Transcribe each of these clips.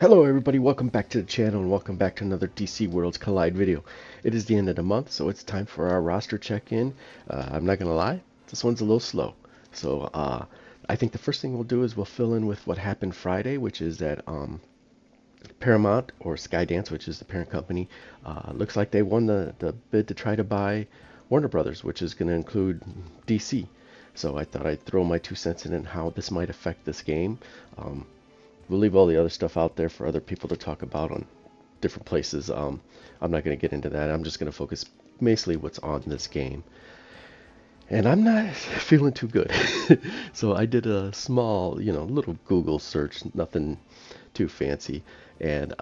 Hello everybody, welcome back to the channel and welcome back to another DC Worlds Collide video. It is the end of the month, so it's time for our roster check-in. I'm not gonna lie, this one's a little slow. So I think the first thing we'll do is we'll fill in with what happened Friday, which is that Paramount or Skydance, which is the parent company, looks like they won the bid to try to buy Warner Brothers, which is going to include DC. So I thought I'd throw my 2 cents in and how this might affect this game. Um, we'll leave all the other stuff out there for other people to talk about on different places. I'm not going to get into that. I'm just going to focus mostly what's on this game. And I'm not feeling too good. So I did a small, little Google search, nothing too fancy, and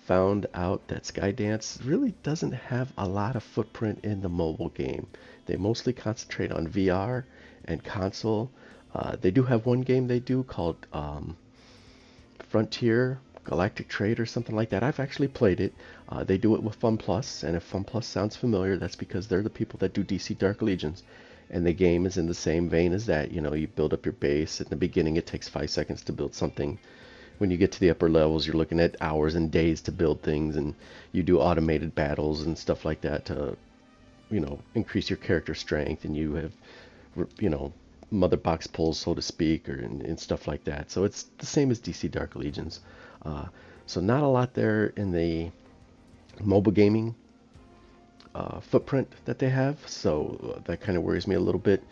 found out that Skydance really doesn't have a lot of footprint in the mobile game. They mostly concentrate on VR and console. They do have one game they do called Frontier Galactic Trade or something like that. I've actually played it. They do it with Fun Plus, and if Fun Plus sounds familiar, that's because they're the people that do DC Dark Legions. And the game is in the same vein as that. You build up your base. In the beginning, it takes 5 seconds to build something. When you get to the upper levels, you're looking at hours and days to build things, and you do automated battles and stuff like that to, increase your character strength, and you have, you know, mother box pulls, so to speak, and stuff like that. So it's the same as DC Dark Legions. Uh, so not a lot there in the mobile gaming footprint that they have. So that kind of worries me a little bit.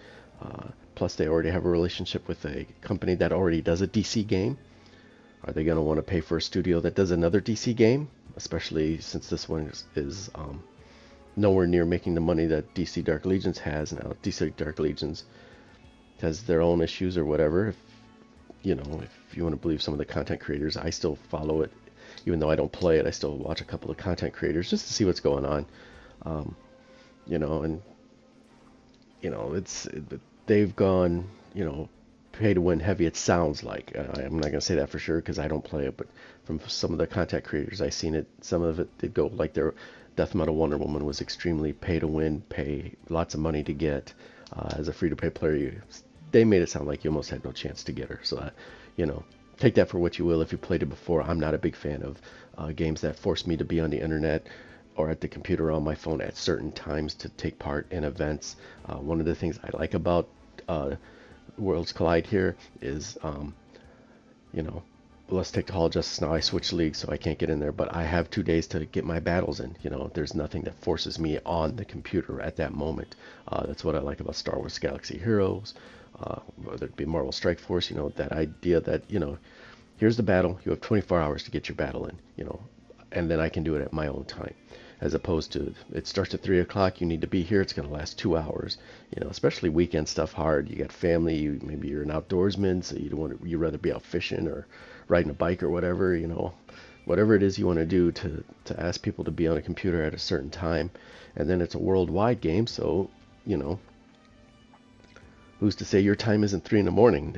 Plus, they already have a relationship with a company that already does a DC game. Are they going to want to pay for a studio that does another DC game? Especially since this one is nowhere near making the money that DC Dark Legions has now. DC Dark Legions has their own issues or whatever. If you want to believe some of the content creators, I still follow it. Even though I don't play it, I still watch a couple of content creators just to see what's going on. Um, and they've gone, pay to win heavy. It sounds like I'm not gonna say that for sure because I don't play it, but from some of the content creators I've seen it, some of it did go like their Death Metal Wonder Woman was extremely pay to win, pay lots of money to get. As a free to play player, they made it sound like you almost had no chance to get her. So, you know, take that for what you will. If you played it before, I'm not a big fan of games that force me to be on the internet or at the computer on my phone at certain times to take part in events. One of the things I like about Worlds Collide here is, you know, let's take the Hall of Justice now. I switched leagues, so I can't get in there, but I have 2 days to get my battles in. There's nothing that forces me on the computer at that moment. That's what I like about Star Wars Galaxy Heroes, whether it be Marvel Strike Force, that idea that, here's the battle, you have 24 hours to get your battle in, and then I can do it at my own time. As opposed to it starts at 3 o'clock, you need to be here, it's going to last 2 hours. Especially weekend stuff hard. You got family, maybe you're an outdoorsman, so you'd rather be out fishing or riding a bike or whatever, whatever it is you want to do to ask people to be on a computer at a certain time. And then it's a worldwide game, so, who's to say your time isn't 3 in the morning?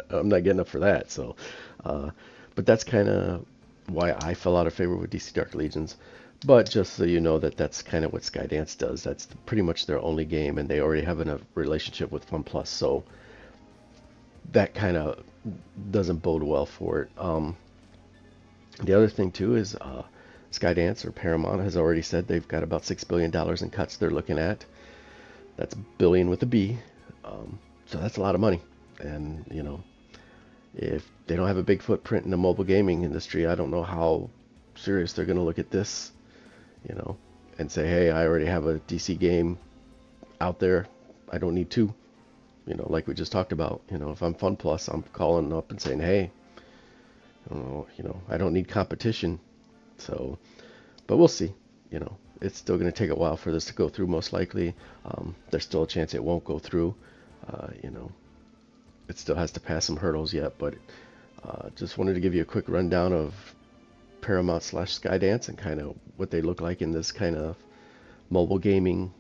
I'm not getting up for that. So, but that's kind of why I fell out of favor with DC Dark Legions. But just so you know that's kind of what Skydance does. That's pretty much their only game, and they already have a relationship with FunPlus, so that kind of doesn't bode well for it. The other thing too is Skydance or Paramount has already said they've got about $6 billion in cuts they're looking at. That's billion with a B. So that's a lot of money. And, if they don't have a big footprint in the mobile gaming industry, I don't know how serious they're going to look at this, and say, hey, I already have a DC game out there. I don't need two, like we just talked about. If I'm Fun Plus, I'm calling up and saying, hey, I don't need competition. So, but we'll see. It's still going to take a while for this to go through, most likely. There's still a chance it won't go through. It still has to pass some hurdles yet, but just wanted to give you a quick rundown of Paramount / Skydance and kind of what they look like in this kind of mobile gaming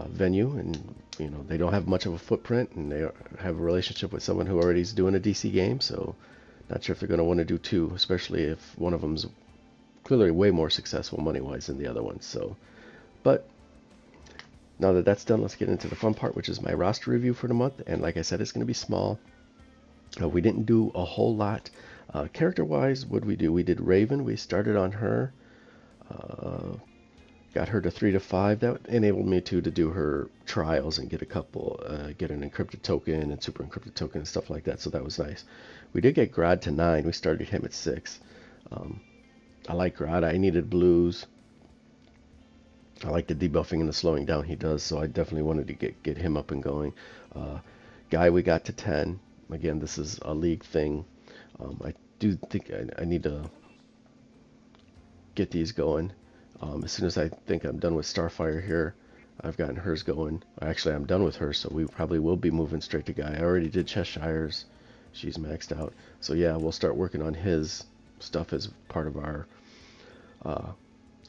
venue. And they don't have much of a footprint, and they have a relationship with someone who already is doing a DC game, so not sure if they're going to want to do two, especially if one of them's clearly way more successful money-wise than the other one. So, but now that that's done, let's get into the fun part, which is my roster review for the month. And like I said, it's going to be small. We didn't do a whole lot Character-wise, what did we do? We did Raven. We started on her. Uh, got her to 3 to 5. That enabled me to do her trials and get a couple, get an encrypted token and super encrypted token and stuff like that. So that was nice. We did get Grodd to 9. We started him at 6. Um, I like Grodd. I needed blues. I like the debuffing and the slowing down he does, so I definitely wanted to get him up and going. Guy, we got to 10. Again, this is a league thing. I do think I need to get these going. As soon as I think I'm done with Starfire here, I've gotten hers going. Actually, I'm done with her, so we probably will be moving straight to Guy. I already did Cheshire's. She's maxed out. So yeah, we'll start working on his stuff as part of our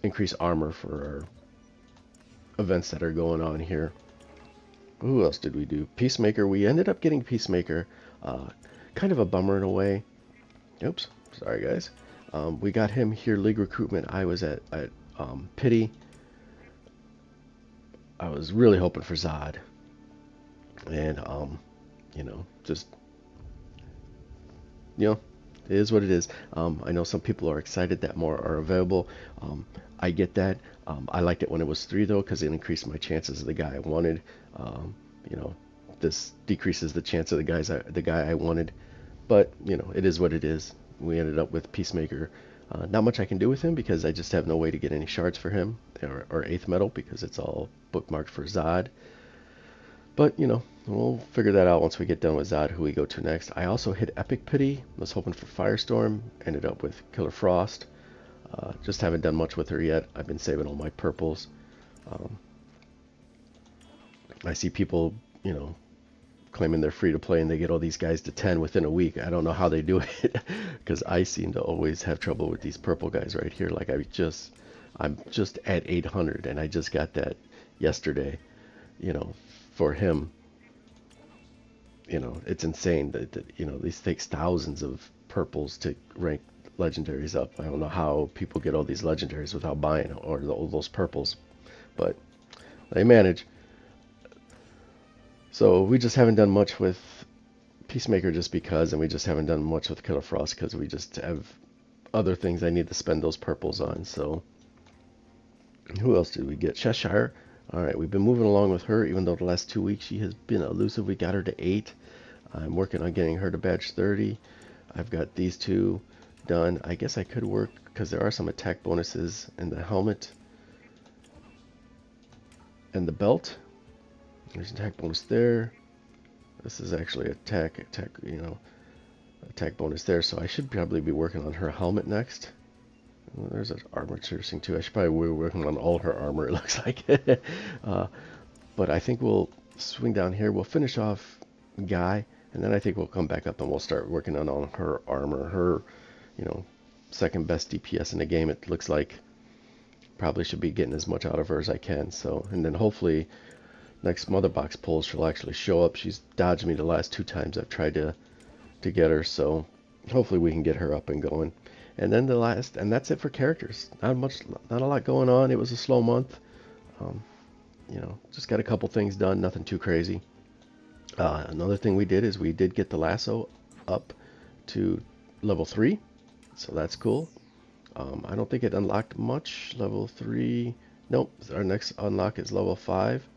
increased armor for our events that are going on here. Who else did we do? Peacemaker. We ended up getting Peacemaker. Kind of a bummer in a way. Oops. Sorry, guys. We got him here, League Recruitment. I was at Pity. I was really hoping for Zod. And, you know, just, you know, it is what it is. I know some people are excited that more are available. I get that. I liked it when it was 3, though, because it increased my chances of the guy I wanted. You know, this decreases the chance of the guy I wanted. But, you know, it is what it is. We ended up with Peacemaker. Not much I can do with him because I just have no way to get any shards for him or 8th metal because it's all bookmarked for Zod. But, you know, we'll figure that out once we get done with Zod, who we go to next. I also hit Epic Pity. Was hoping for Firestorm. Ended up with Killer Frost. Just haven't done much with her yet. I've been saving all my purples. I see people, you know, claiming they're free to play and they get all these guys to 10 within a week. I don't know how they do it because I seem to always have trouble with these purple guys right here. Like I'm just at 800 and I just got that yesterday, you know, for him. You know, it's insane that you know, these takes thousands of purples to rank legendaries up. I don't know how people get all these legendaries without buying all those purples, but they manage. So we just haven't done much with Peacemaker just because, and we just haven't done much with Killer Frost because we just have other things I need to spend those purples on. So who else did we get? Cheshire. All right, we've been moving along with her, even though the last 2 weeks she has been elusive. We got her to 8. I'm working on getting her to badge 30. I've got these 2 done. I guess I could work because there are some attack bonuses in the helmet and the belt. There's an attack bonus there. This is actually attack, you know, attack bonus there. So I should probably be working on her helmet next. Well, there's an armor piercing too. I should probably be working on all her armor, it looks like. But I think we'll swing down here. We'll finish off Guy, and then I think we'll come back up and we'll start working on her armor. Her, you know, second best DPS in the game, it looks like. Probably should be getting as much out of her as I can. So, and then hopefully next Mother Box pulls she'll actually show up. She's dodged me the last 2 times I've tried to get her, so hopefully we can get her up and going. And then the last, and that's it for characters. Not a lot going on. It was a slow month. You know, just got a couple things done, nothing too crazy. Another thing we did is we did get the lasso up to level 3, so that's cool. I don't think it unlocked much. Level 3, nope. Our next unlock is level 5.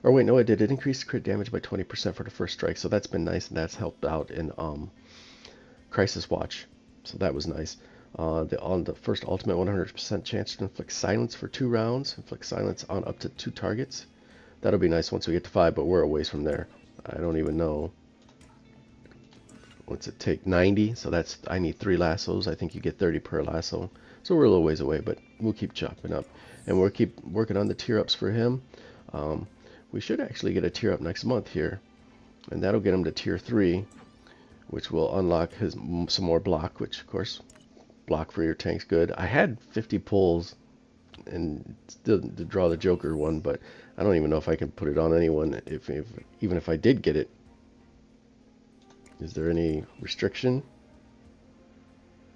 Or wait, no, it did. It increased crit damage by 20% for the first strike, so that's been nice, and that's helped out in Crisis Watch, so that was nice. On the first ultimate, 100% chance to inflict silence for 2 rounds. Inflict silence on up to 2 targets. That'll be nice once we get to 5, but we're a ways from there. I don't even know. What's it take? 90, so that's, I need 3 lassos. I think you get 30 per lasso. So we're a little ways away, but we'll keep chopping up. And we'll keep working on the tier ups for him. We should actually get a tier up next month here, and that'll get him to tier 3, which will unlock some more block, which of course, block for your tank's good. I had 50 pulls and still to draw the Joker one, but I don't even know if I can put it on anyone even if I did get it. Is there any restriction?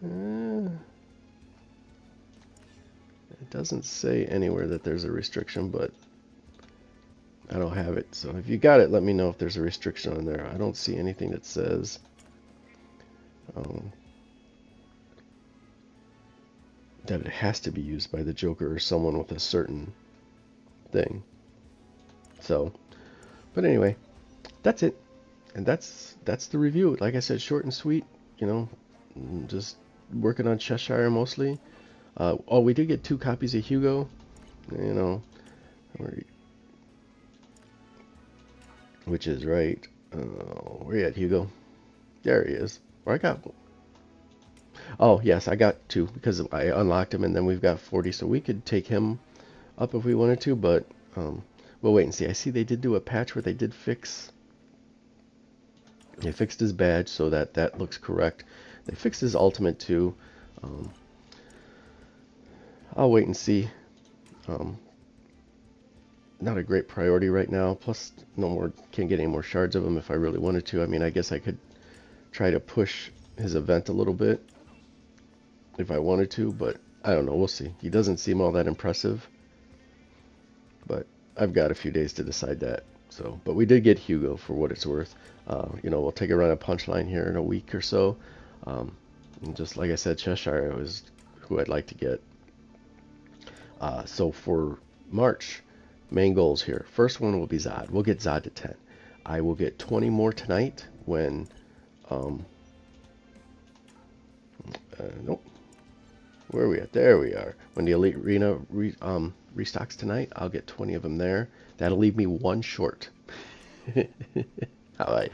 It doesn't say anywhere that there's a restriction, but I don't have it. So if you got it, let me know if there's a restriction on there. I don't see anything that says that it has to be used by the Joker or someone with a certain thing. So, but anyway, that's it, and that's the review. Like I said, short and sweet. You know, just working on Cheshire mostly. Oh, we did get 2 copies of Hugo. You know, which is right. Where you at, Hugo? There he is. Or I got. Oh yes, I got 2 because I unlocked him, and then we've got 40, so we could take him up if we wanted to. But we'll wait and see. I see they did do a patch where they did fix. They fixed his badge so that that looks correct. They fixed his ultimate too. Um, I'll wait and see. Um, Not a great priority right now. Plus, no more. Can't get any more shards of him if I really wanted to. I mean, I guess I could try to push his event a little bit if I wanted to, but I don't know. We'll see. He doesn't seem all that impressive, but I've got a few days to decide that. So, but we did get Hugo for what it's worth. You know, we'll take a run at Punchline here in a week or so. And just like I said, Cheshire was who I'd like to get. So for March, main goals here. First one will be Zod. We'll get Zod to 10. I will get 20 more tonight when, nope. Where are we at? There we are. When the Elite Arena restocks tonight, I'll get 20 of them there. That'll leave me 1 short. All right.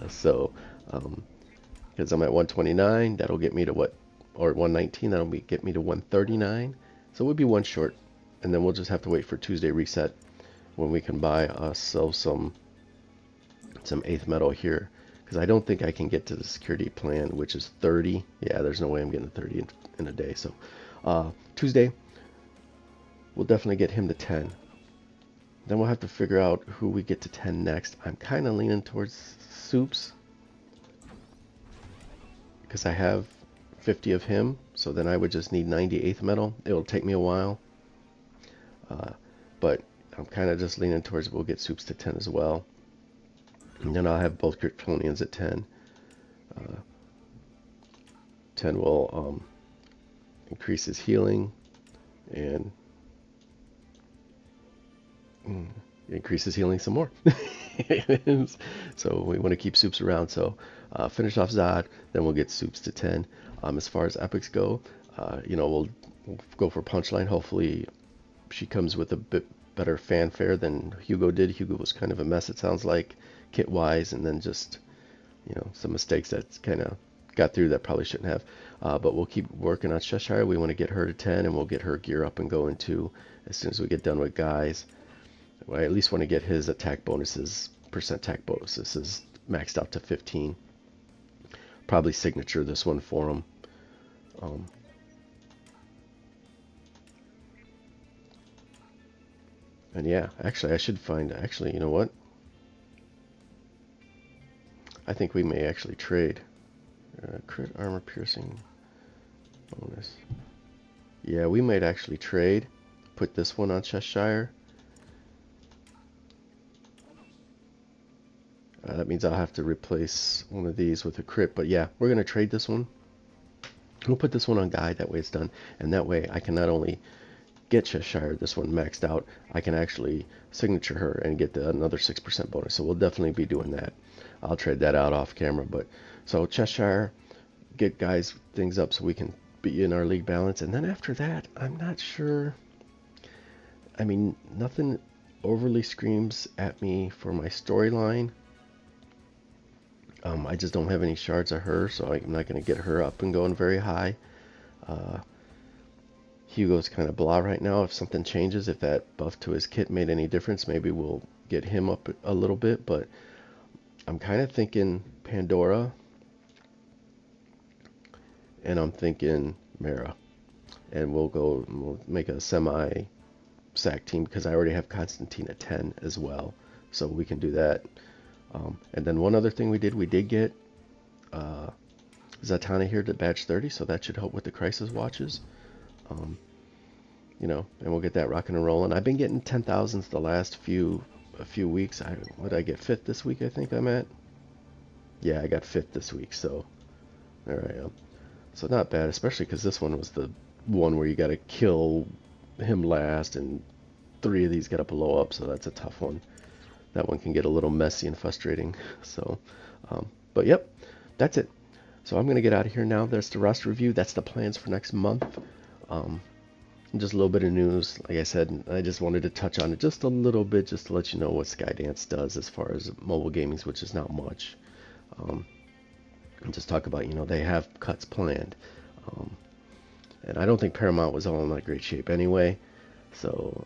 So, because I'm at 129, that'll get me to what? Or 119, get me to 139. So we'll be 1 short. And then we'll just have to wait for Tuesday reset when we can buy ourselves some 8th metal here. Because I don't think I can get to the security plan, which is 30. Yeah, there's no way I'm getting to 30 in a day. So Tuesday, we'll definitely get him to 10. Then we'll have to figure out who we get to 10 next. I'm kind of leaning towards Soups because I have 50 of him. So then I would just need 98th metal. It'll take me a while. But I'm kind of just leaning towards we'll get Soups to 10 as well. And then I'll have both Kryptonians at 10. 10 will increase his healing and increase his healing some more. So we want to keep Soups around. So finish off Zod, then we'll get Soups to 10. As far as epics go, you know, we'll go for Punchline. Hopefully she comes with a bit better fanfare than Hugo did. Hugo was kind of a mess, it sounds like, kit wise, and then just, you know, some mistakes that kind of got through that probably shouldn't have. But we'll keep working on Cheshire. We want to get her to 10, and we'll get her gear up and going too as soon as we get done with guys. I at least want to get his attack bonuses, percent attack bonuses, is maxed out to 15. Probably signature this one for him. And yeah, actually, I should find. Actually, you know what? I think we may actually trade. Crit armor piercing bonus. Yeah, we might actually trade. Put this one on Cheshire. That means I'll have to replace one of these with a crit. But yeah, we're going to trade this one. We'll put this one on Guy. That way it's done. And that way I can not only get Cheshire, this one maxed out, I can actually signature her and get another 6% bonus. So we'll definitely be doing that. I'll trade that out off camera. But so Cheshire, get Guy's things up so we can be in our league balance. And then after that, I'm not sure. I mean, nothing overly screams at me for my storyline. I just don't have any shards of her, so I'm not going to get her up and going very high. Hugo's kind of blah right now. If something changes, if that buff to his kit made any difference, maybe we'll get him up a little bit. But I'm kind of thinking Pandora, and I'm thinking Mara. And we'll make a semi-sack team because I already have Constantine at 10 as well. So we can do that. And then one other thing we did get Zatanna here to badge 30, so that should help with the crisis watches. You know, and we'll get that rocking and rolling. I've been getting 10,000s the last few weeks. What did I get? 5th this week, I think I'm at. Yeah, I got 5th this week, so there I am. So not bad, especially because this one was the one where you got to kill him last, and 3 of these got to blow up, so that's a tough one. That one can get a little messy and frustrating. So, but yep, that's it. So I'm gonna get out of here now. That's the roster review. That's the plans for next month. Um, just a little bit of news. Like I said, I just wanted to touch on it just a little bit, just to let you know what Skydance does as far as mobile gaming, which is not much. And just talk about, they have cuts planned. Um, and I don't think Paramount was all in that great shape anyway. So,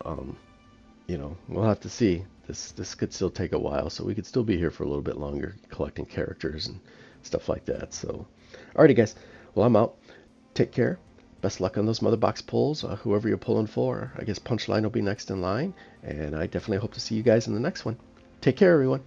we'll have to see. This could still take a while, so we could still be here for a little bit longer, collecting characters and stuff like that. So, alrighty, guys. Well, I'm out. Take care. Best luck on those mother box pulls. Whoever you're pulling for, I guess Punchline will be next in line, and I definitely hope to see you guys in the next one. Take care, everyone.